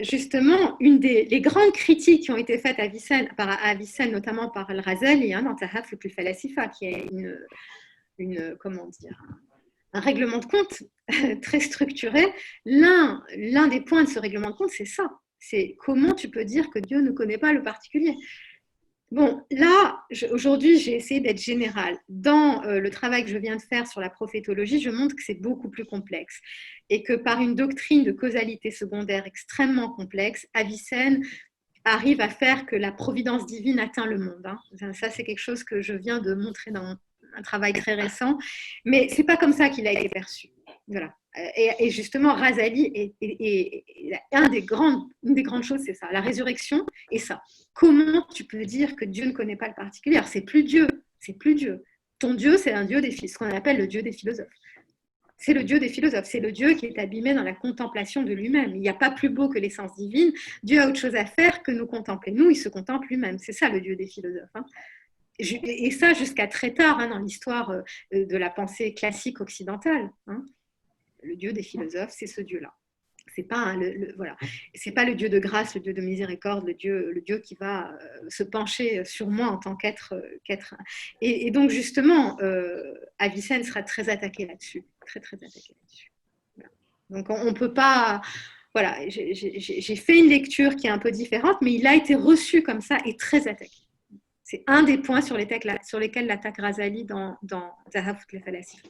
Justement, les grandes critiques qui ont été faites par Avicenne, notamment par Al-Ghazali, dans Tahaf al-Falasifa, qui est comment dire, un règlement de compte très structuré. L'un des points de ce règlement de compte, c'est ça. C'est comment tu peux dire que Dieu ne connaît pas le particulier. Bon, là, aujourd'hui, j'ai essayé d'être générale. Dans le travail que je viens de faire sur la prophétologie, je montre que c'est beaucoup plus complexe et que par une doctrine de causalité secondaire extrêmement complexe, Avicenne arrive à faire que la providence divine atteint le monde. Ça, c'est quelque chose que je viens de montrer dans un travail très récent, mais c'est pas comme ça qu'il a été perçu. Voilà. Et justement, Razali une des grandes choses, c'est ça, la résurrection et ça. Comment tu peux dire que Dieu ne connaît pas le particulier? Alors, c'est plus Dieu. Ton Dieu, c'est un Dieu ce qu'on appelle le Dieu des philosophes. C'est le Dieu des philosophes, c'est le Dieu qui est abîmé dans la contemplation de lui-même. Il n'y a pas plus beau que l'essence divine. Dieu a autre chose à faire que nous contempler. Nous, il se contemple lui-même. C'est ça le Dieu des philosophes. Et ça jusqu'à très tard dans l'histoire de la pensée classique occidentale. Le Dieu des philosophes, c'est ce Dieu-là. C'est pas voilà, c'est pas le Dieu de grâce, le Dieu de miséricorde, le Dieu qui va se pencher sur moi en tant qu'être. Et donc justement, Avicenne sera très attaqué là-dessus, très attaqué là-dessus. Voilà. Donc on peut pas. Voilà, j'ai fait une lecture qui est un peu différente, mais il a été reçu comme ça et très attaqué. C'est un des points sur lesquels l'attaque Razali dans Zahaf al-Falasifa.